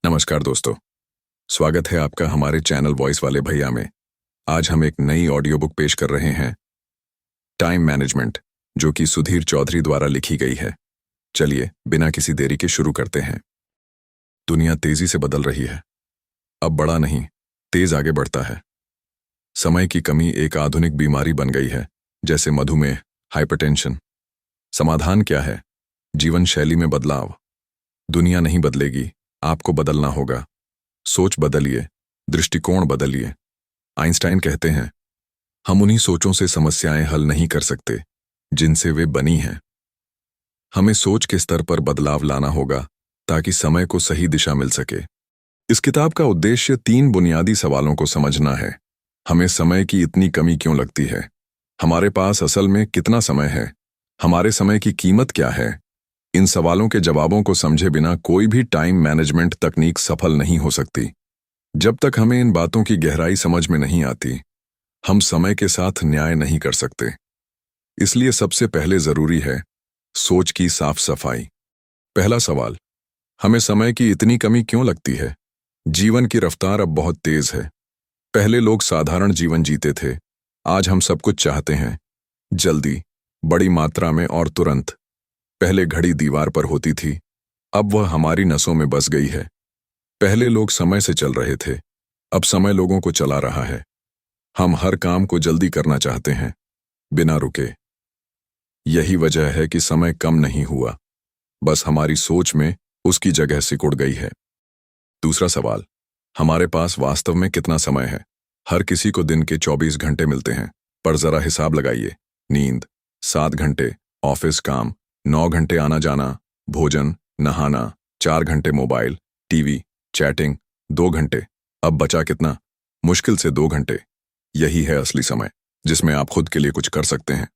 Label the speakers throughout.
Speaker 1: नमस्कार दोस्तों, स्वागत है आपका हमारे चैनल वॉइस वाले भैया में। आज हम एक नई ऑडियो बुक पेश कर रहे हैं, टाइम मैनेजमेंट, जो कि सुधीर चौधरी द्वारा लिखी गई है। चलिए बिना किसी देरी के शुरू करते हैं। दुनिया तेजी से बदल रही है, अब बड़ा नहीं, तेज आगे बढ़ता है। समय की कमी एक आधुनिक बीमारी बन गई है, जैसे मधुमेह, हाइपरटेंशन। समाधान क्या है? जीवन शैली में बदलाव। दुनिया नहीं बदलेगी, आपको बदलना होगा। सोच बदलिए, दृष्टिकोण बदलिए। आइंस्टाइन कहते हैं, हम उन्हीं सोचों से समस्याएं हल नहीं कर सकते जिनसे वे बनी हैं। हमें सोच के स्तर पर बदलाव लाना होगा ताकि समय को सही दिशा मिल सके। इस किताब का उद्देश्य 3 बुनियादी सवालों को समझना है। हमें समय की इतनी कमी क्यों लगती है? हमारे पास असल में कितना समय है? हमारे समय की कीमत क्या है? इन सवालों के जवाबों को समझे बिना कोई भी टाइम मैनेजमेंट तकनीक सफल नहीं हो सकती। जब तक हमें इन बातों की गहराई समझ में नहीं आती, हम समय के साथ न्याय नहीं कर सकते। इसलिए सबसे पहले जरूरी है सोच की साफ सफाई। पहला सवाल, हमें समय की इतनी कमी क्यों लगती है? जीवन की रफ्तार अब बहुत तेज है। पहले लोग साधारण जीवन जीते थे, आज हम सब कुछ चाहते हैं, जल्दी, बड़ी मात्रा में और तुरंत। पहले घड़ी दीवार पर होती थी, अब वह हमारी नसों में बस गई है। पहले लोग समय से चल रहे थे, अब समय लोगों को चला रहा है। हम हर काम को जल्दी करना चाहते हैं, बिना रुके। यही वजह है कि समय कम नहीं हुआ, बस हमारी सोच में उसकी जगह सिकुड़ गई है। दूसरा सवाल, हमारे पास वास्तव में कितना समय है? हर किसी को दिन के 24 घंटे मिलते हैं, पर जरा हिसाब लगाइए। नींद 7 घंटे, ऑफिस काम 9 घंटे, आना जाना, भोजन, नहाना 4 घंटे, मोबाइल, टीवी, चैटिंग 2 घंटे। अब बचा कितना? मुश्किल से 2 घंटे। यही है असली समय, जिसमें आप खुद के लिए कुछ कर सकते हैं।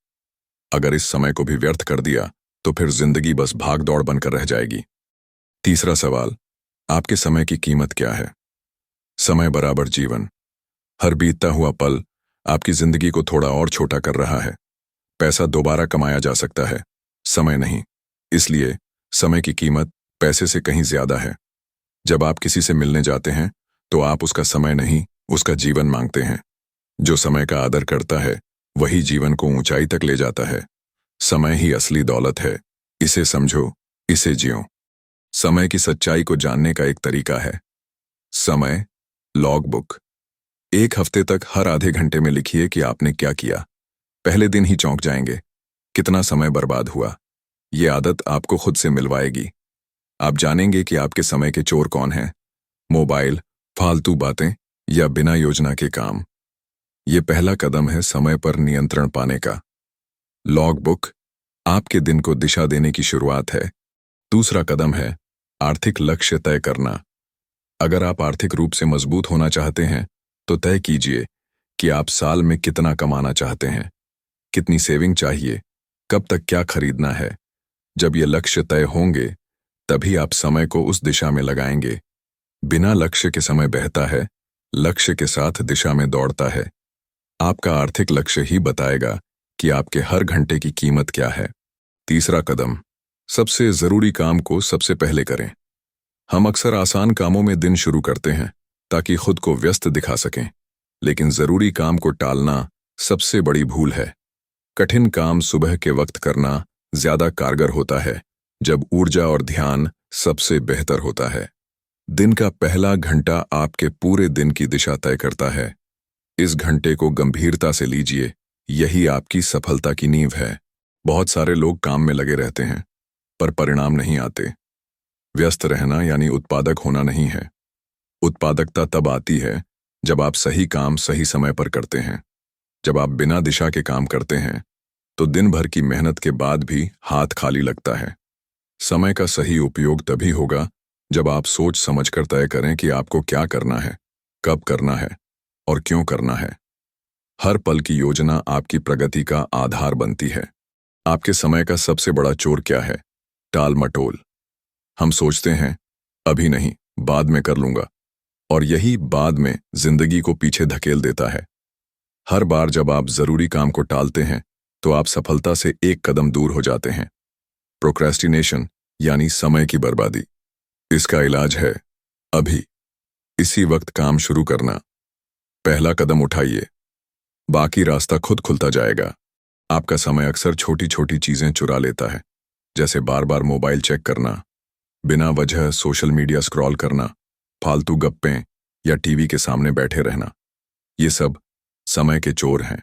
Speaker 1: अगर इस समय को भी व्यर्थ कर दिया तो फिर जिंदगी बस भाग दौड़ बनकर रह जाएगी। तीसरा सवाल, आपके समय की कीमत क्या है? समय बराबर जीवन। हर बीतता हुआ पल आपकी जिंदगी को थोड़ा और छोटा कर रहा है। पैसा दोबारा कमाया जा सकता है, समय नहीं। इसलिए समय की कीमत पैसे से कहीं ज्यादा है। जब आप किसी से मिलने जाते हैं तो आप उसका समय नहीं, उसका जीवन मांगते हैं। जो समय का आदर करता है वही जीवन को ऊंचाई तक ले जाता है। समय ही असली दौलत है, इसे समझो, इसे जियो। समय की सच्चाई को जानने का एक तरीका है, समय लॉग बुक। 1 हफ्ते तक हर आधे घंटे में लिखिए कि आपने क्या किया। पहले दिन ही चौंक जाएंगे, कितना समय बर्बाद हुआ। ये आदत आपको खुद से मिलवाएगी। आप जानेंगे कि आपके समय के चोर कौन हैं, मोबाइल, फालतू बातें या बिना योजना के काम। ये पहला कदम है समय पर नियंत्रण पाने का। लॉग बुक आपके दिन को दिशा देने की शुरुआत है। दूसरा कदम है आर्थिक लक्ष्य तय करना। अगर आप आर्थिक रूप से मजबूत होना चाहते हैं तो तय कीजिए कि आप साल में कितना कमाना चाहते हैं, कितनी सेविंग चाहिए, कब तक क्या खरीदना है। जब ये लक्ष्य तय होंगे तभी आप समय को उस दिशा में लगाएंगे। बिना लक्ष्य के समय बहता है, लक्ष्य के साथ दिशा में दौड़ता है। आपका आर्थिक लक्ष्य ही बताएगा कि आपके हर घंटे की कीमत क्या है। तीसरा कदम, सबसे जरूरी काम को सबसे पहले करें। हम अक्सर आसान कामों में दिन शुरू करते हैं ताकि खुद को व्यस्त दिखा सकें, लेकिन जरूरी काम को टालना सबसे बड़ी भूल है। कठिन काम सुबह के वक्त करना ज्यादा कारगर होता है, जब ऊर्जा और ध्यान सबसे बेहतर होता है। दिन का पहला घंटा आपके पूरे दिन की दिशा तय करता है। इस घंटे को गंभीरता से लीजिए, यही आपकी सफलता की नींव है। बहुत सारे लोग काम में लगे रहते हैं, पर परिणाम नहीं आते। व्यस्त रहना यानी उत्पादक होना नहीं है। उत्पादकता तब आती है जब आप सही काम सही समय पर करते हैं। जब आप बिना दिशा के काम करते हैं तो दिन भर की मेहनत के बाद भी हाथ खाली लगता है। समय का सही उपयोग तभी होगा जब आप सोच समझकर तय करें कि आपको क्या करना है, कब करना है और क्यों करना है। हर पल की योजना आपकी प्रगति का आधार बनती है। आपके समय का सबसे बड़ा चोर क्या है? टाल मटोल। हम सोचते हैं अभी नहीं, बाद में कर लूंगा, और यही बाद में जिंदगी को पीछे धकेल देता है। हर बार जब आप जरूरी काम को टालते हैं तो आप सफलता से एक कदम दूर हो जाते हैं। प्रोक्रेस्टिनेशन यानी समय की बर्बादी। इसका इलाज है अभी इसी वक्त काम शुरू करना। पहला कदम उठाइए, बाकी रास्ता खुद खुलता जाएगा। आपका समय अक्सर छोटी छोटी चीजें चुरा लेता है, जैसे बार बार मोबाइल चेक करना, बिना वजह सोशल मीडिया स्क्रॉल करना, फालतू गप्पें या टीवी के सामने बैठे रहना। ये सब समय के चोर हैं।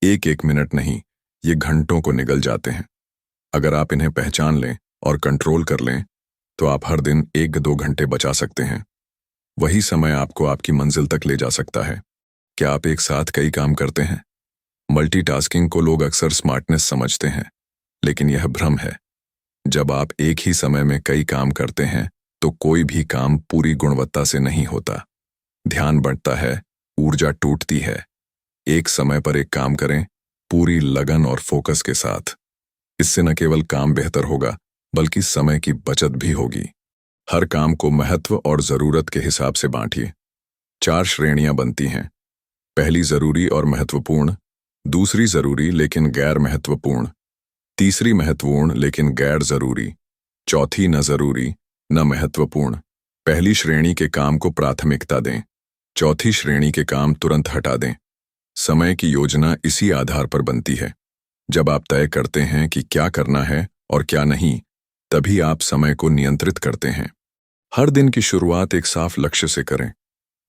Speaker 1: एक एक मिनट नहीं, ये घंटों को निगल जाते हैं। अगर आप इन्हें पहचान लें और कंट्रोल कर लें, तो आप हर दिन 1-2 घंटे बचा सकते हैं। वही समय आपको आपकी मंजिल तक ले जा सकता है। क्या आप एक साथ कई काम करते हैं? मल्टीटास्किंग को लोग अक्सर स्मार्टनेस समझते हैं, लेकिन यह भ्रम है। जब आप एक ही समय में कई काम करते हैं, तो कोई भी काम पूरी गुणवत्ता से नहीं होता। ध्यान बंटता है, ऊर्जा टूटती है। एक समय पर एक काम करें, पूरी लगन और फोकस के साथ। इससे न केवल काम बेहतर होगा, बल्कि समय की बचत भी होगी। हर काम को महत्व और जरूरत के हिसाब से बांटिए। 4 श्रेणियां बनती हैं। पहली जरूरी और महत्वपूर्ण, दूसरी जरूरी लेकिन गैर महत्वपूर्ण, तीसरी महत्वपूर्ण लेकिन गैर जरूरी, चौथी न जरूरी न महत्वपूर्ण। पहली श्रेणी के काम को प्राथमिकता दें, चौथी श्रेणी के काम तुरंत हटा दें। समय की योजना इसी आधार पर बनती है। जब आप तय करते हैं कि क्या करना है और क्या नहीं, तभी आप समय को नियंत्रित करते हैं। हर दिन की शुरुआत एक साफ लक्ष्य से करें।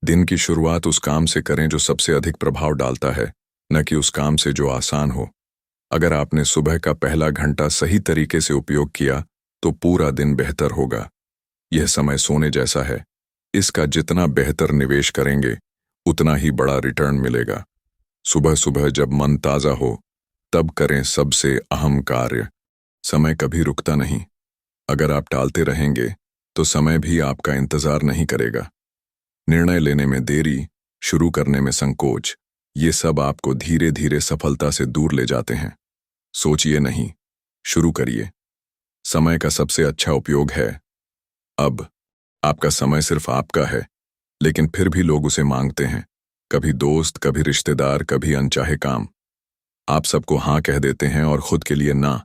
Speaker 1: दिन की शुरुआत उस काम से करें जो सबसे अधिक प्रभाव डालता है, न कि उस काम से जो आसान हो। अगर आपने सुबह का पहला घंटा सही तरीके से उपयोग किया, तो पूरा दिन बेहतर होगा। यह समय सोने जैसा है। इसका जितना बेहतर निवेश करेंगे, उतना ही बड़ा रिटर्न मिलेगा। सुबह सुबह जब मन ताजा हो, तब करें सबसे अहम कार्य। समय कभी रुकता नहीं। अगर आप टालते रहेंगे, तो समय भी आपका इंतजार नहीं करेगा। निर्णय लेने में देरी, शुरू करने में संकोच, ये सब आपको धीरे धीरे सफलता से दूर ले जाते हैं। सोचिए नहीं, शुरू करिए। समय का सबसे अच्छा उपयोग है अब। आपका समय सिर्फ आपका है, लेकिन फिर भी लोग उसे मांगते हैं। कभी दोस्त, कभी रिश्तेदार, कभी अनचाहे काम। आप सबको हाँ कह देते हैं और खुद के लिए ना।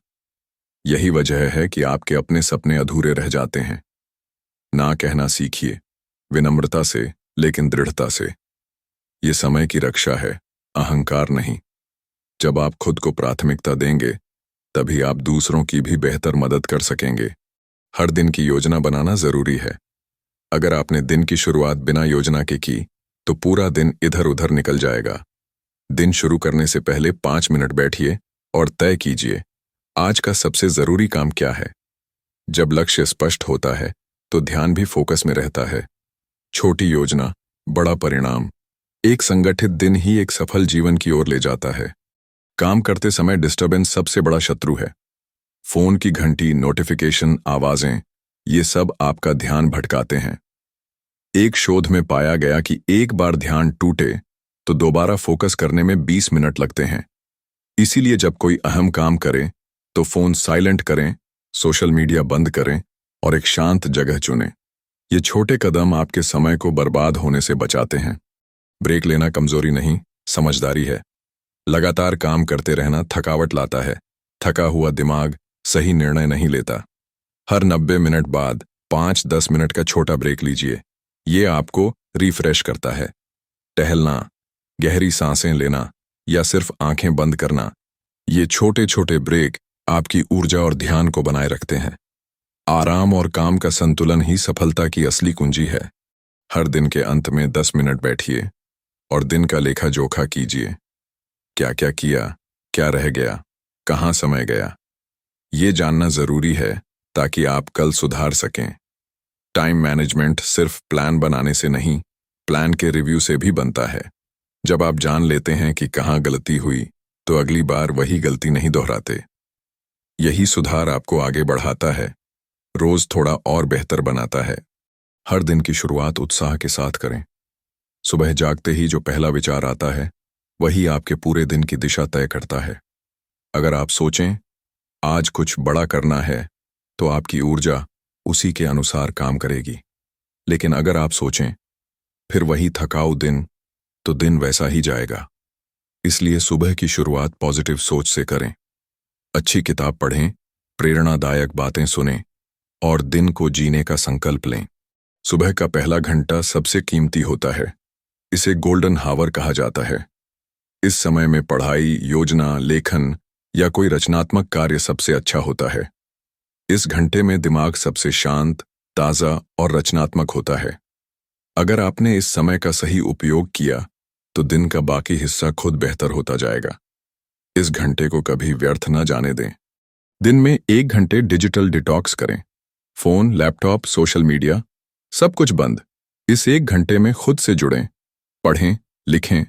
Speaker 1: यही वजह है कि आपके अपने सपने अधूरे रह जाते हैं। ना कहना सीखिए, विनम्रता से लेकिन दृढ़ता से। ये समय की रक्षा है, अहंकार नहीं। जब आप खुद को प्राथमिकता देंगे, तभी आप दूसरों की भी बेहतर मदद कर सकेंगे। हर दिन की योजना बनाना जरूरी है। अगर आपने दिन की शुरुआत बिना योजना के की, तो पूरा दिन इधर उधर निकल जाएगा। दिन शुरू करने से पहले 5 मिनट बैठिए और तय कीजिए, आज का सबसे जरूरी काम क्या है। जब लक्ष्य स्पष्ट होता है, तो ध्यान भी फोकस में रहता है। छोटी योजना, बड़ा परिणाम। एक संगठित दिन ही एक सफल जीवन की ओर ले जाता है। काम करते समय डिस्टर्बेंस सबसे बड़ा शत्रु है। फोन की घंटी, नोटिफिकेशन, आवाजें, ये सब आपका ध्यान भटकाते हैं। एक शोध में पाया गया कि एक बार ध्यान टूटे, तो दोबारा फोकस करने में 20 मिनट लगते हैं। इसीलिए जब कोई अहम काम करें, तो फोन साइलेंट करें, सोशल मीडिया बंद करें और एक शांत जगह चुनें। ये छोटे कदम आपके समय को बर्बाद होने से बचाते हैं। ब्रेक लेना कमजोरी नहीं, समझदारी है। लगातार काम करते रहना थकावट लाता है। थका हुआ दिमाग सही निर्णय नहीं लेता। हर 90 मिनट बाद 5-10 मिनट का छोटा ब्रेक लीजिए। ये आपको रिफ्रेश करता है। टहलना, गहरी सांसें लेना या सिर्फ आंखें बंद करना, ये छोटे छोटे ब्रेक आपकी ऊर्जा और ध्यान को बनाए रखते हैं। आराम और काम का संतुलन ही सफलता की असली कुंजी है। हर दिन के अंत में 10 मिनट बैठिए और दिन का लेखा जोखा कीजिए। क्या क्या किया, क्या रह गया, कहाँ समय गया। ये जानना जरूरी है, ताकि आप कल सुधार सकें। टाइम मैनेजमेंट सिर्फ प्लान बनाने से नहीं, प्लान के रिव्यू से भी बनता है। जब आप जान लेते हैं कि कहाँ गलती हुई, तो अगली बार वही गलती नहीं दोहराते। यही सुधार आपको आगे बढ़ाता है, रोज थोड़ा और बेहतर बनाता है। हर दिन की शुरुआत उत्साह के साथ करें। सुबह जागते ही जो पहला विचार आता है, वही आपके पूरे दिन की दिशा तय करता है। अगर आप सोचें, आज कुछ बड़ा करना है, तो आपकी ऊर्जा उसी के अनुसार काम करेगी। लेकिन अगर आप सोचें, फिर वही थकाऊ दिन, तो दिन वैसा ही जाएगा। इसलिए सुबह की शुरुआत पॉजिटिव सोच से करें। अच्छी किताब पढ़ें, प्रेरणादायक बातें सुनें और दिन को जीने का संकल्प लें। सुबह का पहला घंटा सबसे कीमती होता है। इसे गोल्डन हावर कहा जाता है। इस समय में पढ़ाई, योजना, लेखन या कोई रचनात्मक कार्य सबसे अच्छा होता है। इस घंटे में दिमाग सबसे शांत, ताज़ा और रचनात्मक होता है। अगर आपने इस समय का सही उपयोग किया तो दिन का बाकी हिस्सा खुद बेहतर होता जाएगा। इस घंटे को कभी व्यर्थ न जाने दें। दिन में 1 घंटे डिजिटल डिटॉक्स करें। फोन, लैपटॉप, सोशल मीडिया सब कुछ बंद। इस 1 घंटे में खुद से जुड़ें, पढ़ें, लिखें,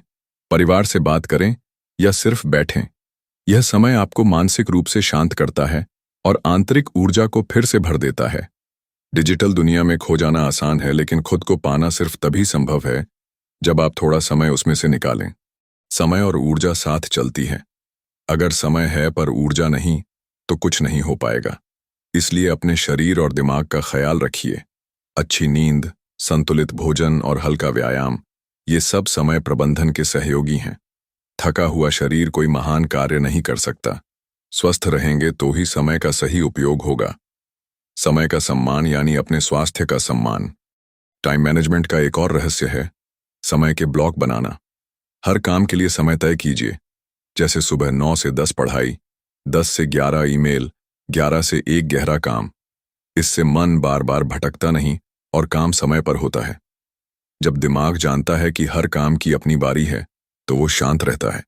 Speaker 1: परिवार से बात करें या सिर्फ बैठें। यह समय आपको मानसिक रूप से शांत करता है और आंतरिक ऊर्जा को फिर से भर देता है। डिजिटल दुनिया में खो जाना आसान है, लेकिन खुद को पाना सिर्फ तभी संभव है जब आप थोड़ा समय उसमें से निकालें। समय और ऊर्जा साथ चलती है। अगर समय है पर ऊर्जा नहीं तो कुछ नहीं हो पाएगा। इसलिए अपने शरीर और दिमाग का ख्याल रखिए। अच्छी नींद, संतुलित भोजन और हल्का व्यायाम, ये सब समय प्रबंधन के सहयोगी हैं। थका हुआ शरीर कोई महान कार्य नहीं कर सकता। स्वस्थ रहेंगे तो ही समय का सही उपयोग होगा। समय का सम्मान यानी अपने स्वास्थ्य का सम्मान। टाइम मैनेजमेंट का एक और रहस्य है समय के ब्लॉक बनाना। हर काम के लिए समय तय कीजिए, जैसे सुबह 9 से 10 पढ़ाई, 10 से 11 ईमेल, 11 से 1 गहरा काम। इससे मन बार बार भटकता नहीं और काम समय पर होता है। जब दिमाग जानता है कि हर काम की अपनी बारी है तो वो शांत रहता है।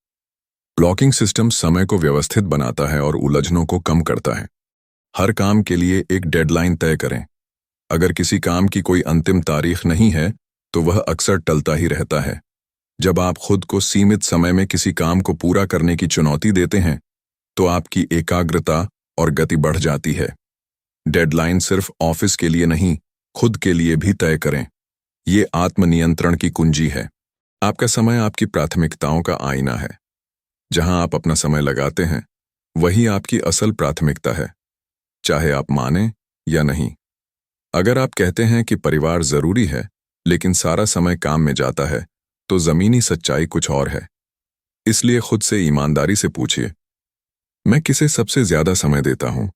Speaker 1: ब्लॉकिंग सिस्टम समय को व्यवस्थित बनाता है और उलझनों को कम करता है। हर काम के लिए एक डेडलाइन तय करें। अगर किसी काम की कोई अंतिम तारीख नहीं है तो वह अक्सर टलता ही रहता है। जब आप खुद को सीमित समय में किसी काम को पूरा करने की चुनौती देते हैं तो आपकी एकाग्रता और गति बढ़ जाती है। डेडलाइन सिर्फ ऑफिस के लिए नहीं, खुद के लिए भी तय करें। ये आत्मनियंत्रण की कुंजी है। आपका समय आपकी प्राथमिकताओं का आईना है। जहां आप अपना समय लगाते हैं वही आपकी असल प्राथमिकता है, चाहे आप माने या नहीं। अगर आप कहते हैं कि परिवार जरूरी है लेकिन सारा समय काम में जाता है तो जमीनी सच्चाई कुछ और है। इसलिए खुद से ईमानदारी से पूछिए, मैं किसे सबसे ज्यादा समय देता हूं?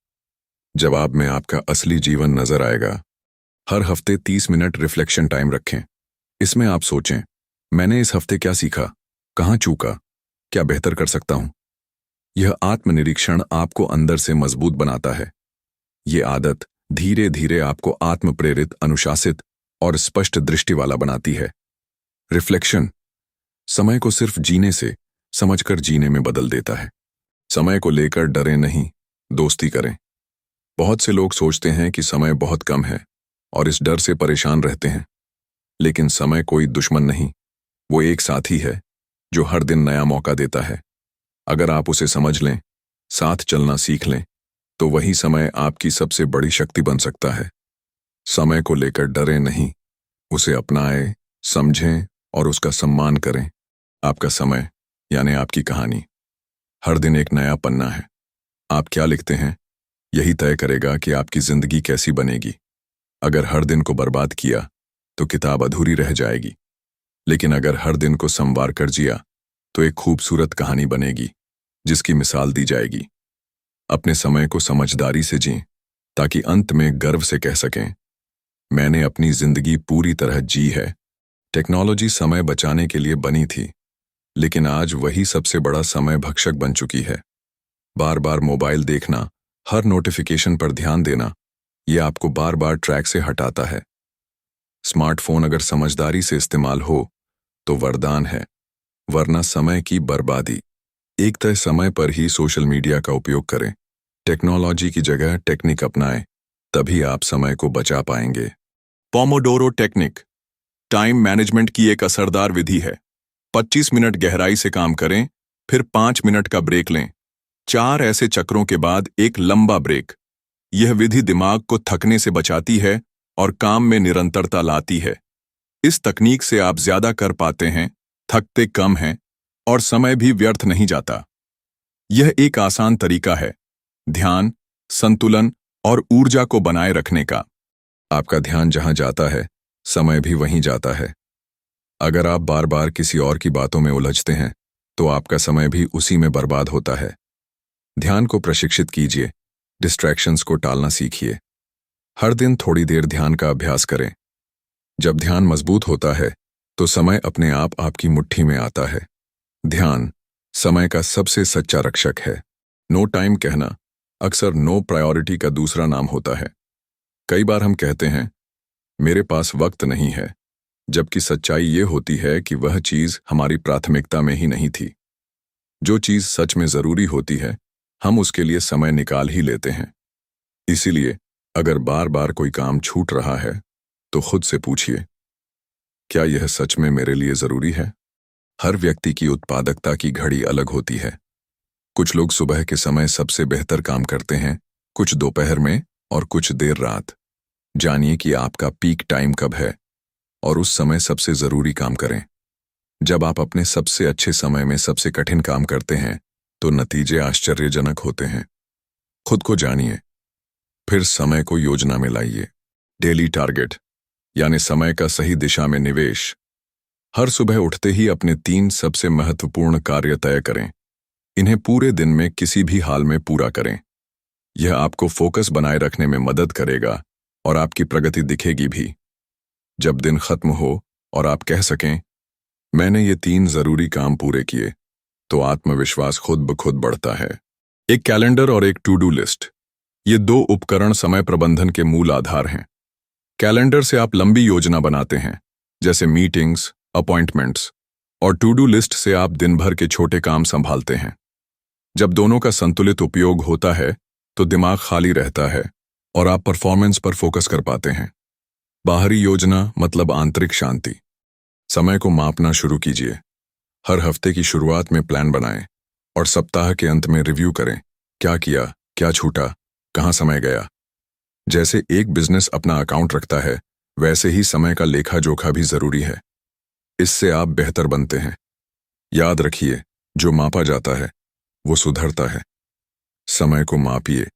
Speaker 1: जवाब में आपका असली जीवन नजर आएगा। हर हफ्ते 30 मिनट रिफ्लेक्शन टाइम रखें। इसमें आप सोचें, मैंने इस हफ्ते क्या सीखा, कहां चूका, क्या बेहतर कर सकता हूं। यह आत्मनिरीक्षण आपको अंदर से मजबूत बनाता है। ये आदत धीरे धीरे आपको आत्म प्रेरित, अनुशासित और स्पष्ट दृष्टि वाला बनाती है। रिफ्लेक्शन समय को सिर्फ जीने से समझकर जीने में बदल देता है। समय को लेकर डरे नहीं, दोस्ती करें। बहुत से लोग सोचते हैं कि समय बहुत कम है और इस डर से परेशान रहते हैं। लेकिन समय कोई दुश्मन नहीं, वो एक साथी है जो हर दिन नया मौका देता है। अगर आप उसे समझ लें, साथ चलना सीख लें, तो वही समय आपकी सबसे बड़ी शक्ति बन सकता है। समय को लेकर डरे नहीं, उसे अपनाएं, समझें और उसका सम्मान करें। आपका समय यानी आपकी कहानी। हर दिन एक नया पन्ना है। आप क्या लिखते हैं यही तय करेगा कि आपकी जिंदगी कैसी बनेगी। अगर हर दिन को बर्बाद किया तो किताब अधूरी रह जाएगी, लेकिन अगर हर दिन को संवार कर जिया तो एक खूबसूरत कहानी बनेगी जिसकी मिसाल दी जाएगी। अपने समय को समझदारी से जिएं ताकि अंत में गर्व से कह सकें, मैंने अपनी जिंदगी पूरी तरह जी है। टेक्नोलॉजी समय बचाने के लिए बनी थी, लेकिन आज वही सबसे बड़ा समय भक्षक बन चुकी है। बार बार मोबाइल देखना, हर नोटिफिकेशन पर ध्यान देना, यह आपको बार बार ट्रैक से हटाता है। स्मार्टफोन अगर समझदारी से इस्तेमाल हो तो वरदान है, वरना समय की बर्बादी। एक तय समय पर ही सोशल मीडिया का उपयोग करें। टेक्नोलॉजी की जगह टेक्निक अपनाएं, तभी आप समय को बचा पाएंगे। पोमोडोरो टेक्निक टाइम मैनेजमेंट की एक असरदार विधि है। 25 मिनट गहराई से काम करें, फिर 5 मिनट का ब्रेक लें। 4 ऐसे चक्रों के बाद एक लंबा ब्रेक। यह विधि दिमाग को थकने से बचाती है और काम में निरंतरता लाती है। इस तकनीक से आप ज्यादा कर पाते हैं, थकते कम हैं और समय भी व्यर्थ नहीं जाता। यह एक आसान तरीका है ध्यान, संतुलन और ऊर्जा को बनाए रखने का। आपका ध्यान जहां जाता है, समय भी वहीं जाता है। अगर आप बार बार किसी और की बातों में उलझते हैं तो आपका समय भी उसी में बर्बाद होता है। ध्यान को प्रशिक्षित कीजिए, डिस्ट्रैक्शंस को टालना सीखिए। हर दिन थोड़ी देर ध्यान का अभ्यास करें। जब ध्यान मजबूत होता है तो समय अपने आप आपकी मुट्ठी में आता है। ध्यान समय का सबसे सच्चा रक्षक है। नो टाइम कहना अक्सर नो प्रायोरिटी का दूसरा नाम होता है। कई बार हम कहते हैं मेरे पास वक्त नहीं है, जबकि सच्चाई ये होती है कि वह चीज हमारी प्राथमिकता में ही नहीं थी। जो चीज सच में जरूरी होती है हम उसके लिए समय निकाल ही लेते हैं। इसीलिए अगर बार बार कोई काम छूट रहा है तो खुद से पूछिए, क्या यह सच में मेरे लिए जरूरी है? हर व्यक्ति की उत्पादकता की घड़ी अलग होती है। कुछ लोग सुबह के समय सबसे बेहतर काम करते हैं, कुछ दोपहर में और कुछ देर रात। जानिए कि आपका पीक टाइम कब है और उस समय सबसे जरूरी काम करें। जब आप अपने सबसे अच्छे समय में सबसे कठिन काम करते हैं तो नतीजे आश्चर्यजनक होते हैं। खुद को जानिए, फिर समय को योजना में लाइए। डेली टारगेट यानी समय का सही दिशा में निवेश। हर सुबह उठते ही अपने 3 सबसे महत्वपूर्ण कार्य तय करें। इन्हें पूरे दिन में किसी भी हाल में पूरा करें। यह आपको फोकस बनाए रखने में मदद करेगा और आपकी प्रगति दिखेगी भी। जब दिन खत्म हो और आप कह सकें मैंने ये 3 जरूरी काम पूरे किए, तो आत्मविश्वास खुद ब खुद बढ़ता है। एक कैलेंडर और एक टू डू लिस्ट, ये 2 उपकरण समय प्रबंधन के मूल आधार हैं। कैलेंडर से आप लंबी योजना बनाते हैं, जैसे मीटिंग्स, अपॉइंटमेंट्स, और टू डू लिस्ट से आप दिन भर के छोटे काम संभालते हैं। जब दोनों का संतुलित उपयोग होता है तो दिमाग खाली रहता है और आप परफॉर्मेंस पर फोकस कर पाते हैं। बाहरी योजना मतलब आंतरिक शांति। समय को मापना शुरू कीजिए। हर हफ्ते की शुरुआत में प्लान बनाएं और सप्ताह के अंत में रिव्यू करें। क्या किया, क्या छूटा, कहां समय गया। जैसे एक बिजनेस अपना अकाउंट रखता है, वैसे ही समय का लेखा जोखा भी जरूरी है। इससे आप बेहतर बनते हैं। याद रखिए, जो मापा जाता है वो सुधरता है। समय को मापिए,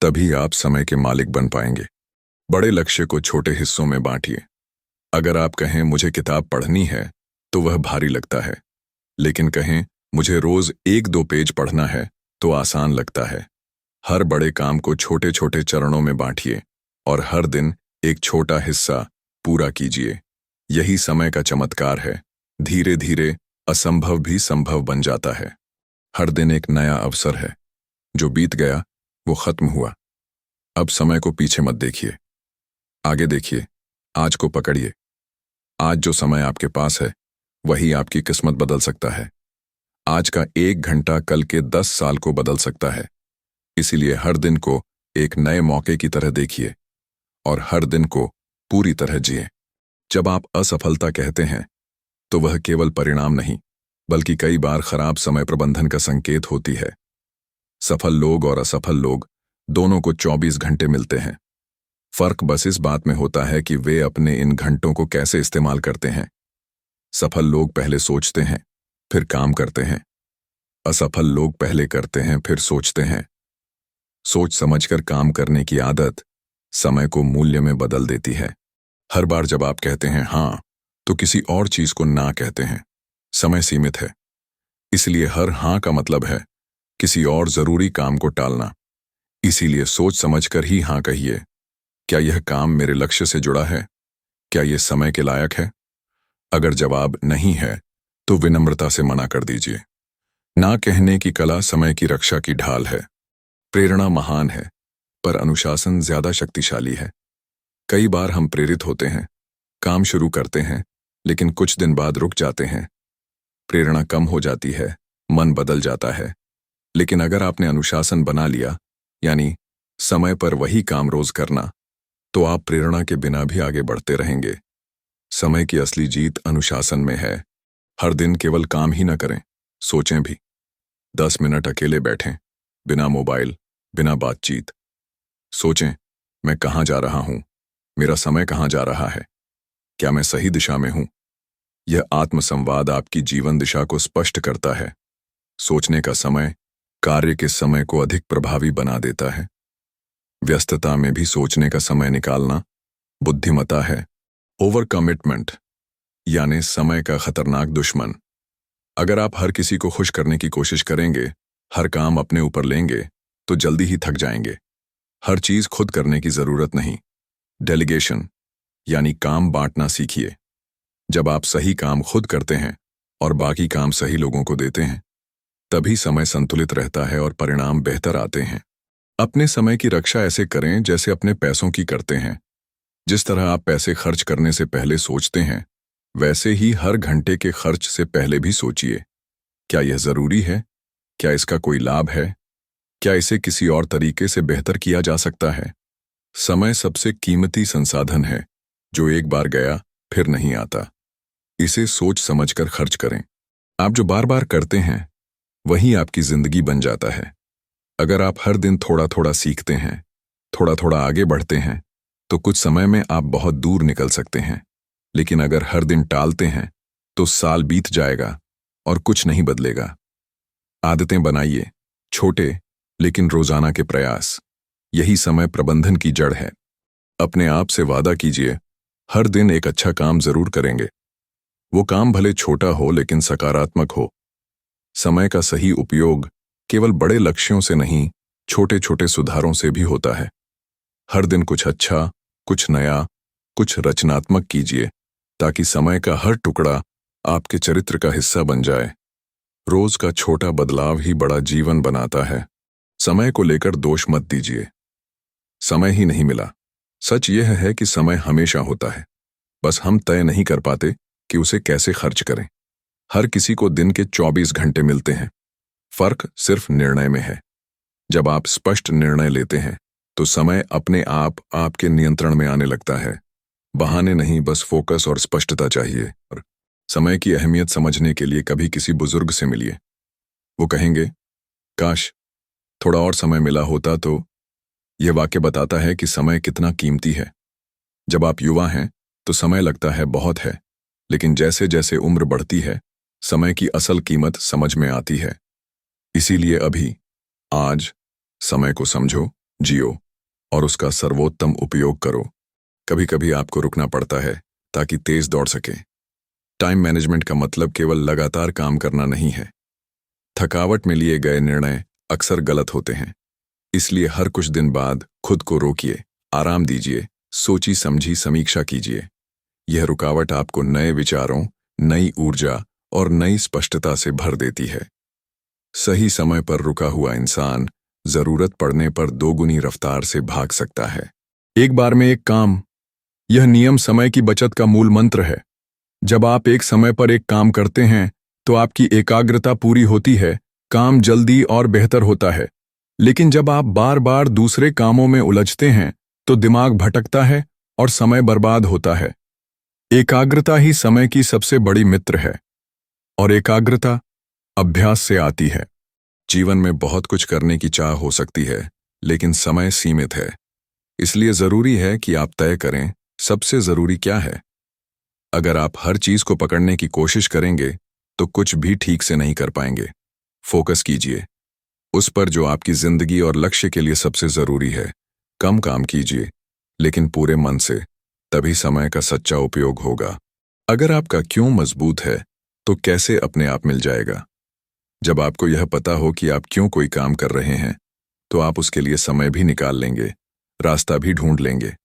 Speaker 1: तभी आप समय के मालिक बन पाएंगे। बड़े लक्ष्य को छोटे हिस्सों में बांटिए। अगर आप कहें मुझे किताब पढ़नी है तो वह भारी लगता है, लेकिन कहें मुझे रोज 1-2 पेज पढ़ना है तो आसान लगता है। हर बड़े काम को छोटे छोटे चरणों में बांटिए और हर दिन एक छोटा हिस्सा पूरा कीजिए। यही समय का चमत्कार है। धीरे धीरे असंभव भी संभव बन जाता है। हर दिन एक नया अवसर है। जो बीत गया वो खत्म हुआ। अब समय को पीछे मत देखिए, आगे देखिए। आज को पकड़िए। आज जो समय आपके पास है वही आपकी किस्मत बदल सकता है। आज का 1 घंटा कल के 10 साल को बदल सकता है। इसीलिए हर दिन को एक नए मौके की तरह देखिए और हर दिन को पूरी तरह जिए। जब आप असफलता कहते हैं तो वह केवल परिणाम नहीं, बल्कि कई बार खराब समय प्रबंधन का संकेत होती है। सफल लोग और असफल लोग दोनों को 24 घंटे मिलते हैं। फर्क बस इस बात में होता है कि वे अपने इन घंटों को कैसे इस्तेमाल करते हैं। सफल लोग पहले सोचते हैं, फिर काम करते हैं। असफल लोग पहले करते हैं, फिर सोचते हैं। सोच समझकर काम करने की आदत समय को मूल्य में बदल देती है। हर बार जब आप कहते हैं हाँ, तो किसी और चीज को ना कहते हैं। समय सीमित है, इसलिए हर हाँ का मतलब है किसी और जरूरी काम को टालना। इसीलिए सोच समझकर ही हाँ कहिए। क्या यह काम मेरे लक्ष्य से जुड़ा है? क्या यह समय के लायक है? अगर जवाब नहीं है तो विनम्रता से मना कर दीजिए। ना कहने की कला समय की रक्षा की ढाल है। प्रेरणा महान है, पर अनुशासन ज्यादा शक्तिशाली है। कई बार हम प्रेरित होते हैं, काम शुरू करते हैं, लेकिन कुछ दिन बाद रुक जाते हैं। प्रेरणा कम हो जाती है, मन बदल जाता है। लेकिन अगर आपने अनुशासन बना लिया, यानी समय पर वही काम रोज करना, तो आप प्रेरणा के बिना भी आगे बढ़ते रहेंगे। समय की असली जीत अनुशासन में है। हर दिन केवल काम ही न करें, सोचें भी। 10 मिनट अकेले बैठें, बिना मोबाइल, बिना बातचीत। सोचें, मैं कहाँ जा रहा हूँ? मेरा समय कहाँ जा रहा है? क्या मैं सही दिशा में हूँ? यह आत्मसंवाद आपकी जीवन दिशा को स्पष्ट करता है। सोचने का समय कार्य के समय को अधिक प्रभावी बना देता है। व्यस्तता में भी सोचने का समय निकालना बुद्धिमता है। ओवर कमिटमेंट यानी समय का खतरनाक दुश्मन। अगर आप हर किसी को खुश करने की कोशिश करेंगे, हर काम अपने ऊपर लेंगे, तो जल्दी ही थक जाएंगे। हर चीज खुद करने की जरूरत नहीं। डेलीगेशन यानी काम बांटना सीखिए। जब आप सही काम खुद करते हैं और बाकी काम सही लोगों को देते हैं, तभी समय संतुलित रहता है और परिणाम बेहतर आते हैं। अपने समय की रक्षा ऐसे करें जैसे अपने पैसों की करते हैं। जिस तरह आप पैसे खर्च करने से पहले सोचते हैं, वैसे ही हर घंटे के खर्च से पहले भी सोचिए, क्या यह जरूरी है? क्या इसका कोई लाभ है? क्या इसे किसी और तरीके से बेहतर किया जा सकता है? समय सबसे कीमती संसाधन है, जो एक बार गया फिर नहीं आता। इसे सोच समझकर खर्च करें। आप जो बार बार करते हैं, वही आपकी जिंदगी बन जाता है। अगर आप हर दिन थोड़ा थोड़ा सीखते हैं, थोड़ा थोड़ा आगे बढ़ते हैं, तो कुछ समय में आप बहुत दूर निकल सकते हैं। लेकिन अगर हर दिन टालते हैं, तो साल बीत जाएगा और कुछ नहीं बदलेगा। आदतें बनाइए, छोटे लेकिन रोजाना के प्रयास। यही समय प्रबंधन की जड़ है। अपने आप से वादा कीजिए, हर दिन एक अच्छा काम जरूर करेंगे। वो काम भले छोटा हो लेकिन सकारात्मक हो। समय का सही उपयोग केवल बड़े लक्ष्यों से नहीं, छोटे छोटे सुधारों से भी होता है। हर दिन कुछ अच्छा, कुछ नया, कुछ रचनात्मक कीजिए, ताकि समय का हर टुकड़ा आपके चरित्र का हिस्सा बन जाए। रोज का छोटा बदलाव ही बड़ा जीवन बनाता है। समय को लेकर दोष मत दीजिए। समय ही नहीं मिला। सच यह है कि समय हमेशा होता है, बस हम तय नहीं कर पाते कि उसे कैसे खर्च करें। हर किसी को दिन के 24 घंटे मिलते हैं। फर्क सिर्फ निर्णय में है। जब आप स्पष्ट निर्णय लेते हैं, तो समय अपने आप आपके नियंत्रण में आने लगता है। बहाने नहीं, बस फोकस और स्पष्टता चाहिए। और समय की अहमियत समझने के लिए कभी किसी बुजुर्ग से मिलिए। वो कहेंगे, काश थोड़ा और समय मिला होता तो। यह वाक्य बताता है कि समय कितना कीमती है। जब आप युवा हैं, तो समय लगता है बहुत है, लेकिन जैसे जैसे उम्र बढ़ती है, समय की असल कीमत समझ में आती है। इसीलिए अभी, आज, समय को समझो, जियो और उसका सर्वोत्तम उपयोग करो। कभी कभी आपको रुकना पड़ता है ताकि तेज दौड़ सके। टाइम मैनेजमेंट का मतलब केवल लगातार काम करना नहीं है। थकावट में लिए गए निर्णय अक्सर गलत होते हैं। इसलिए हर कुछ दिन बाद खुद को रोकिए, आराम दीजिए, सोची समझी समीक्षा कीजिए। यह रुकावट आपको नए विचारों, नई ऊर्जा और नई स्पष्टता से भर देती है। सही समय पर रुका हुआ इंसान जरूरत पड़ने पर दोगुनी रफ्तार से भाग सकता है। एक बार में एक काम, यह नियम समय की बचत का मूल मंत्र है। जब आप एक समय पर एक काम करते हैं, तो आपकी एकाग्रता पूरी होती है, काम जल्दी और बेहतर होता है। लेकिन जब आप बार बार दूसरे कामों में उलझते हैं, तो दिमाग भटकता है और समय बर्बाद होता है। एकाग्रता ही समय की सबसे बड़ी मित्र है, और एकाग्रता अभ्यास से आती है। जीवन में बहुत कुछ करने की चाह हो सकती है, लेकिन समय सीमित है। इसलिए जरूरी है कि आप तय करें, सबसे जरूरी क्या है। अगर आप हर चीज को पकड़ने की कोशिश करेंगे, तो कुछ भी ठीक से नहीं कर पाएंगे। फोकस कीजिए उस पर जो आपकी जिंदगी और लक्ष्य के लिए सबसे जरूरी है। कम काम कीजिए, लेकिन पूरे मन से, तभी समय का सच्चा उपयोग होगा। अगर आपका क्यों मजबूत है, तो कैसे अपने आप मिल जाएगा। जब आपको यह पता हो कि आप क्यों कोई काम कर रहे हैं, तो आप उसके लिए समय भी निकाल लेंगे, रास्ता भी ढूंढ लेंगे।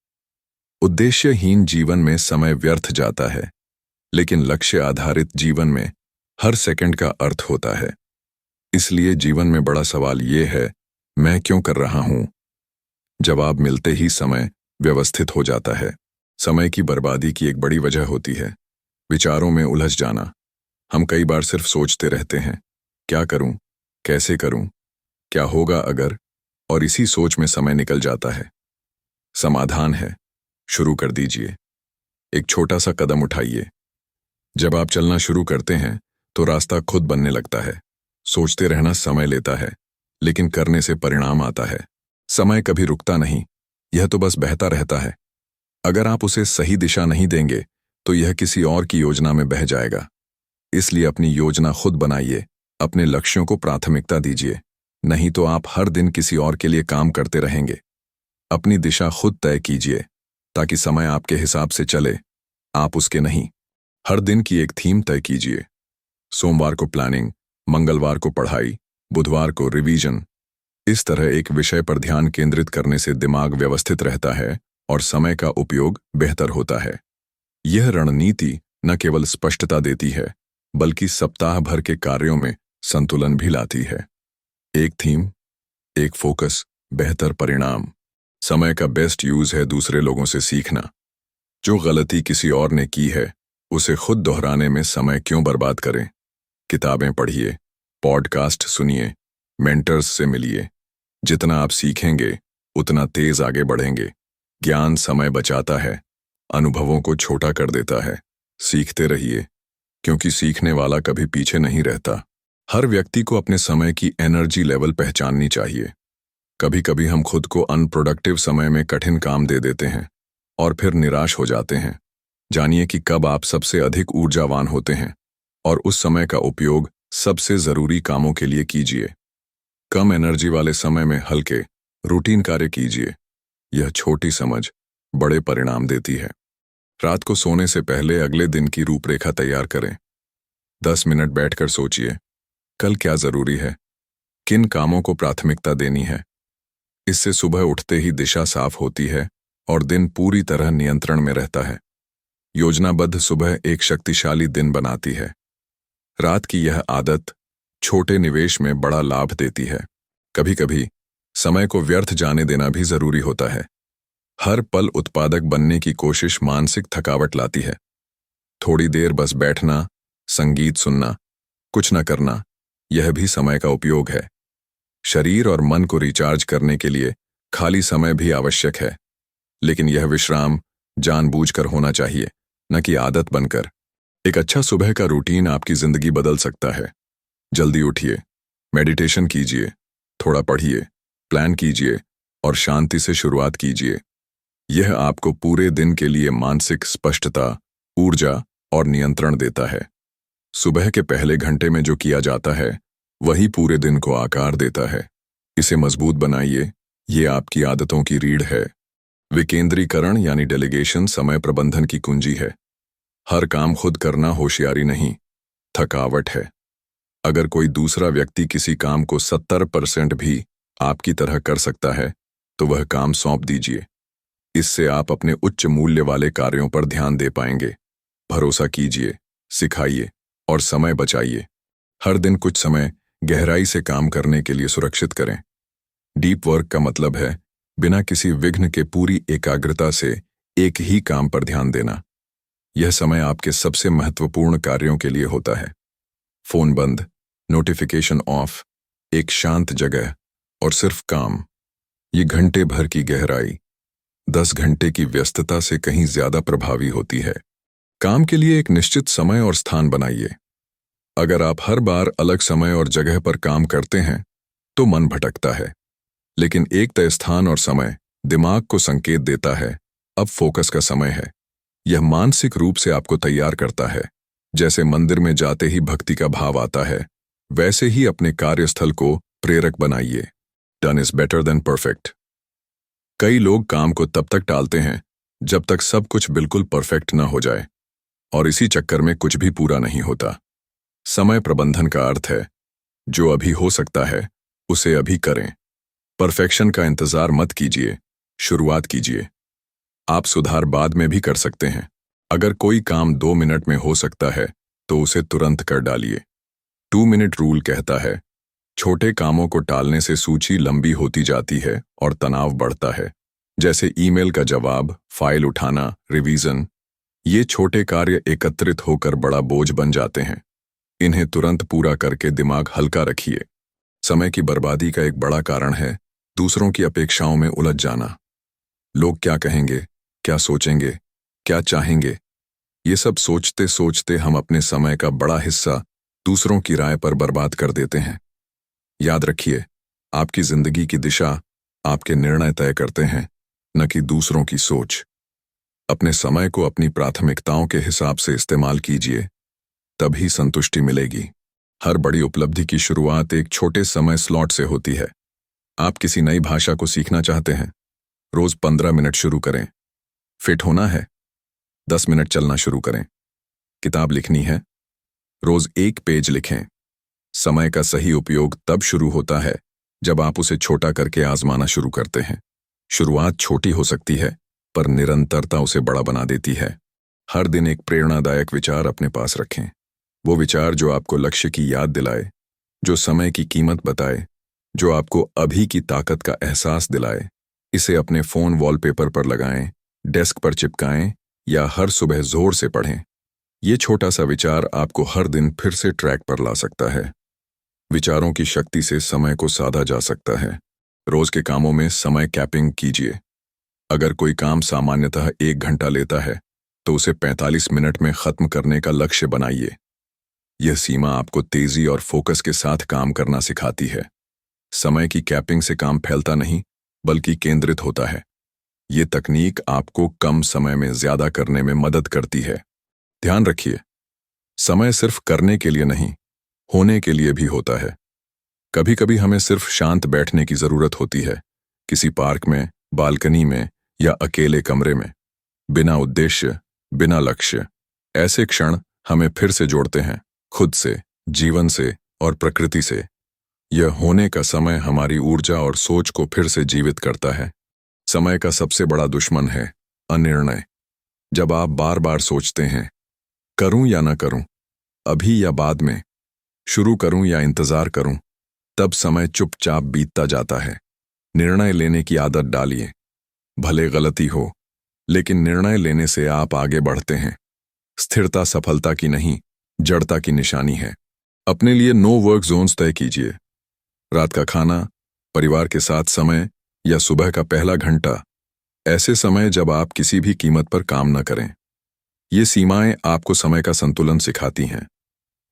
Speaker 1: उद्देश्यहीन जीवन में समय व्यर्थ जाता है, लेकिन लक्ष्य आधारित जीवन में हर सेकंड का अर्थ होता है। इसलिए जीवन में बड़ा सवाल यह है, मैं क्यों कर रहा हूं? जवाब मिलते ही समय व्यवस्थित हो जाता है। समय की बर्बादी की एक बड़ी वजह होती है विचारों में उलझ जाना। हम कई बार सिर्फ सोचते रहते हैं, क्या करूं, कैसे करूं, क्या होगा अगर, और इसी सोच में समय निकल जाता है। समाधान है, शुरू कर दीजिए। एक छोटा सा कदम उठाइए। जब आप चलना शुरू करते हैं, तो रास्ता खुद बनने लगता है। सोचते रहना समय लेता है, लेकिन करने से परिणाम आता है। समय कभी रुकता नहीं, यह तो बस बहता रहता है। अगर आप उसे सही दिशा नहीं देंगे, तो यह किसी और की योजना में बह जाएगा। इसलिए अपनी योजना खुद बनाइए, अपने लक्ष्यों को प्राथमिकता दीजिए, नहीं तो आप हर दिन किसी और के लिए काम करते रहेंगे। अपनी दिशा खुद तय कीजिए, ताकि समय आपके हिसाब से चले, आप उसके नहीं। हर दिन की एक थीम तय कीजिए। सोमवार को प्लानिंग, मंगलवार को पढ़ाई, बुधवार को रिवीजन। इस तरह एक विषय पर ध्यान केंद्रित करने से दिमाग व्यवस्थित रहता है और समय का उपयोग बेहतर होता है। यह रणनीति न केवल स्पष्टता देती है, बल्कि सप्ताह भर के कार्यों में संतुलन भी लाती है। एक थीम, एक फोकस, बेहतर परिणाम। समय का बेस्ट यूज है दूसरे लोगों से सीखना। जो गलती किसी और ने की है, उसे खुद दोहराने में समय क्यों बर्बाद करें? किताबें पढ़िए, पॉडकास्ट सुनिए, मेंटर्स से मिलिए। जितना आप सीखेंगे, उतना तेज आगे बढ़ेंगे। ज्ञान समय बचाता है, अनुभवों को छोटा कर देता है। सीखते रहिए, क्योंकि सीखने वाला कभी पीछे नहीं रहता। हर व्यक्ति को अपने समय की एनर्जी लेवल पहचाननी चाहिए। कभी कभी हम खुद को अनप्रोडक्टिव समय में कठिन काम दे देते हैं और फिर निराश हो जाते हैं। जानिए कि कब आप सबसे अधिक ऊर्जावान होते हैं और उस समय का उपयोग सबसे जरूरी कामों के लिए कीजिए। कम एनर्जी वाले समय में हल्के, रूटीन कार्य कीजिए। यह छोटी समझ बड़े परिणाम देती है। रात को सोने से पहले अगले दिन की रूपरेखा तैयार करें। 10 मिनट बैठकर सोचिए, कल क्या जरूरी है, किन कामों को प्राथमिकता देनी है। इससे सुबह उठते ही दिशा साफ होती है और दिन पूरी तरह नियंत्रण में रहता है। योजनाबद्ध सुबह एक शक्तिशाली दिन बनाती है। रात की यह आदत छोटे निवेश में बड़ा लाभ देती है। कभी कभी समय को व्यर्थ जाने देना भी जरूरी होता है। हर पल उत्पादक बनने की कोशिश मानसिक थकावट लाती है। थोड़ी देर बस बैठना, संगीत सुनना, कुछ न करना, यह भी समय का उपयोग है। शरीर और मन को रिचार्ज करने के लिए खाली समय भी आवश्यक है, लेकिन यह विश्राम जानबूझकर होना चाहिए, न कि आदत बनकर। एक अच्छा सुबह का रूटीन आपकी जिंदगी बदल सकता है। जल्दी उठिए, मेडिटेशन कीजिए, थोड़ा पढ़िए, प्लान कीजिए और शांति से शुरुआत कीजिए। यह आपको पूरे दिन के लिए मानसिक स्पष्टता, ऊर्जा और नियंत्रण देता है। सुबह के पहले घंटे में जो किया जाता है, वही पूरे दिन को आकार देता है। इसे मजबूत बनाइए, ये आपकी आदतों की रीढ़ है। विकेंद्रीकरण यानी डेलीगेशन समय प्रबंधन की कुंजी है। हर काम खुद करना होशियारी नहीं, थकावट है। अगर कोई दूसरा व्यक्ति किसी काम को 70% भी आपकी तरह कर सकता है, तो वह काम सौंप दीजिए। इससे आप अपने उच्च मूल्य वाले कार्यों पर ध्यान दे पाएंगे। भरोसा कीजिए, सिखाइए और समय बचाइए। हर दिन कुछ समय गहराई से काम करने के लिए सुरक्षित करें। डीप वर्क का मतलब है बिना किसी विघ्न के पूरी एकाग्रता से एक ही काम पर ध्यान देना। यह समय आपके सबसे महत्वपूर्ण कार्यों के लिए होता है। फोन बंद, नोटिफिकेशन ऑफ, एक शांत जगह और सिर्फ काम। ये घंटे भर की गहराई 10 घंटे की व्यस्तता से कहीं ज्यादा प्रभावी होती है। काम के लिए एक निश्चित समय और स्थान बनाइए। अगर आप हर बार अलग समय और जगह पर काम करते हैं, तो मन भटकता है। लेकिन एक तय स्थान और समय दिमाग को संकेत देता है, अब फोकस का समय है। यह मानसिक रूप से आपको तैयार करता है। जैसे मंदिर में जाते ही भक्ति का भाव आता है, वैसे ही अपने कार्यस्थल को प्रेरक बनाइए। Done is better than perfect. कई लोग काम को तब तक टालते हैं जब तक सब कुछ बिल्कुल परफेक्ट न हो जाए, और इसी चक्कर में कुछ भी पूरा नहीं होता। समय प्रबंधन का अर्थ है, जो अभी हो सकता है उसे अभी करें। परफेक्शन का इंतजार मत कीजिए, शुरुआत कीजिए। आप सुधार बाद में भी कर सकते हैं। अगर कोई काम 2 मिनट में हो सकता है, तो उसे तुरंत कर डालिए। 2 मिनट रूल कहता है, छोटे कामों को टालने से सूची लंबी होती जाती है और तनाव बढ़ता है। जैसे ईमेल का जवाब, फाइल उठाना, रिवीजन। ये छोटे कार्य एकत्रित होकर बड़ा बोझ बन जाते हैं। इन्हें तुरंत पूरा करके दिमाग हल्का रखिए। समय की बर्बादी का एक बड़ा कारण है दूसरों की अपेक्षाओं में उलझ जाना। लोग क्या कहेंगे, क्या सोचेंगे, क्या चाहेंगे, ये सब सोचते सोचते हम अपने समय का बड़ा हिस्सा दूसरों की राय पर बर्बाद कर देते हैं। याद रखिए, आपकी जिंदगी की दिशा आपके निर्णय तय करते हैं, न कि दूसरों की सोच। अपने समय को अपनी प्राथमिकताओं के हिसाब से इस्तेमाल कीजिए, तभी संतुष्टि मिलेगी। हर बड़ी उपलब्धि की शुरुआत एक छोटे समय स्लॉट से होती है। आप किसी नई भाषा को सीखना चाहते हैं, रोज 15 मिनट शुरू करें। फिट होना है, 10 मिनट चलना शुरू करें। किताब लिखनी है, रोज 1 पेज लिखें। समय का सही उपयोग तब शुरू होता है जब आप उसे छोटा करके आजमाना शुरू करते हैं। शुरुआत छोटी हो सकती है, पर निरंतरता उसे बड़ा बना देती है। हर दिन एक प्रेरणादायक विचार अपने पास रखें। वो विचार जो आपको लक्ष्य की याद दिलाए, जो समय की कीमत बताए, जो आपको अभी की ताकत का एहसास दिलाए। इसे अपने फोन वॉलपेपर पर लगाएं, डेस्क पर चिपकाएं या हर सुबह जोर से पढ़ें। ये छोटा सा विचार आपको हर दिन फिर से ट्रैक पर ला सकता है। विचारों की शक्ति से समय को साधा जा सकता है। रोज के कामों में समय कैपिंग कीजिए। अगर कोई काम सामान्यतः 1 घंटा लेता है तो उसे 45 मिनट में खत्म करने का लक्ष्य बनाइए। यह सीमा आपको तेजी और फोकस के साथ काम करना सिखाती है। समय की कैपिंग से काम फैलता नहीं, बल्कि केंद्रित होता है। ये तकनीक आपको कम समय में ज्यादा करने में मदद करती है। ध्यान रखिए, समय सिर्फ करने के लिए नहीं, होने के लिए भी होता है। कभी कभी हमें सिर्फ शांत बैठने की जरूरत होती है, किसी पार्क में, बालकनी में या अकेले कमरे में। बिना उद्देश्य, बिना लक्ष्य। ऐसे क्षण हमें फिर से जोड़ते हैं, खुद से, जीवन से और प्रकृति से। यह होने का समय हमारी ऊर्जा और सोच को फिर से जीवित करता है। समय का सबसे बड़ा दुश्मन है अनिर्णय। जब आप बार बार सोचते हैं, करूं या न करूं, अभी या बाद में, शुरू करूं या इंतजार करूं, तब समय चुपचाप बीतता जाता है। निर्णय लेने की आदत डालिए। भले गलती हो, लेकिन निर्णय लेने से आप आगे बढ़ते हैं। स्थिरता सफलता की नहीं, जड़ता की निशानी है। अपने लिए नो वर्क जोन्स तय कीजिए। रात का खाना, परिवार के साथ समय या सुबह का पहला घंटा, ऐसे समय जब आप किसी भी कीमत पर काम न करें। ये सीमाएं आपको समय का संतुलन सिखाती हैं।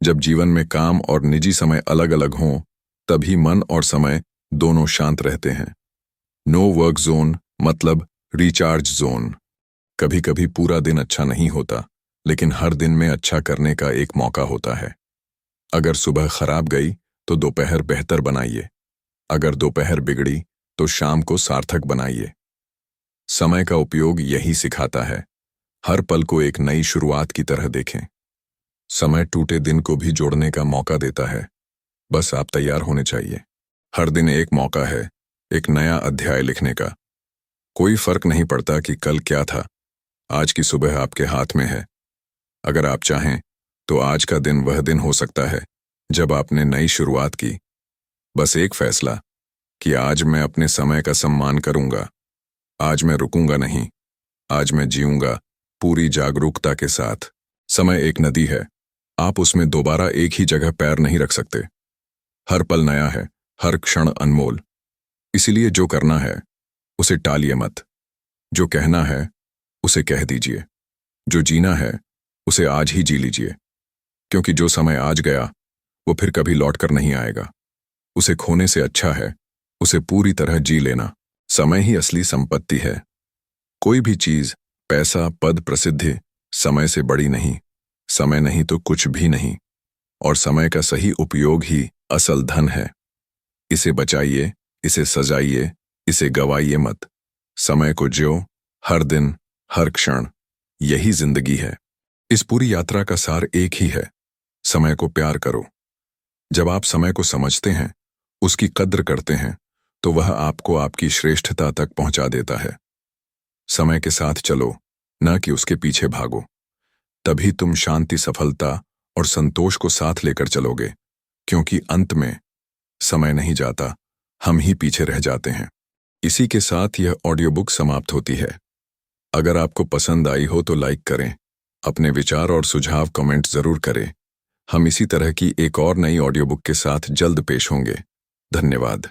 Speaker 1: जब जीवन में काम और निजी समय अलग अलग हों, तभी मन और समय दोनों शांत रहते हैं। नो वर्क जोन मतलब रिचार्ज जोन। कभी कभी पूरा दिन अच्छा नहीं होता, लेकिन हर दिन में अच्छा करने का एक मौका होता है। अगर सुबह खराब गई तो दोपहर बेहतर बनाइए। अगर दोपहर बिगड़ी तो शाम को सार्थक बनाइए। समय का उपयोग यही सिखाता है। हर पल को एक नई शुरुआत की तरह देखें। समय टूटे दिन को भी जोड़ने का मौका देता है। बस आप तैयार होने चाहिए। हर दिन एक मौका है, एक नया अध्याय लिखने का। कोई फर्क नहीं पड़ता कि कल क्या था, आज की सुबह आपके हाथ में है। अगर आप चाहें तो आज का दिन वह दिन हो सकता है जब आपने नई शुरुआत की। बस एक फैसला कि आज मैं अपने समय का सम्मान करूंगा। आज मैं रुकूंगा नहीं, आज मैं जीऊंगा पूरी जागरूकता के साथ। समय एक नदी है, आप उसमें दोबारा एक ही जगह पैर नहीं रख सकते। हर पल नया है, हर क्षण अनमोल। इसीलिए जो करना है उसे टालिए मत। जो कहना है उसे कह दीजिए। जो जीना है उसे आज ही जी लीजिए। क्योंकि जो समय आज गया वो फिर कभी लौट कर नहीं आएगा। उसे खोने से अच्छा है उसे पूरी तरह जी लेना। समय ही असली संपत्ति है। कोई भी चीज, पैसा, पद, प्रसिद्धि समय से बड़ी नहीं। समय नहीं तो कुछ भी नहीं। और समय का सही उपयोग ही असल धन है। इसे बचाइए, इसे सजाइए, इसे गवाइए मत। समय को ज्यो, हर दिन, हर क्षण। यही जिंदगी है। इस पूरी यात्रा का सार एक ही है, समय को प्यार करो। जब आप समय को समझते हैं, उसकी कद्र करते हैं, तो वह आपको आपकी श्रेष्ठता तक पहुंचा देता है। समय के साथ चलो, न कि उसके पीछे भागो। तभी तुम शांति, सफलता और संतोष को साथ लेकर चलोगे। क्योंकि अंत में समय नहीं जाता, हम ही पीछे रह जाते हैं। इसी के साथ यह ऑडियो बुक समाप्त होती है। अगर आपको पसंद आई हो तो लाइक करें। अपने विचार और सुझाव कमेंट जरूर करें। हम इसी तरह की एक और नई ऑडियो बुक के साथ जल्द पेश होंगे। धन्यवाद।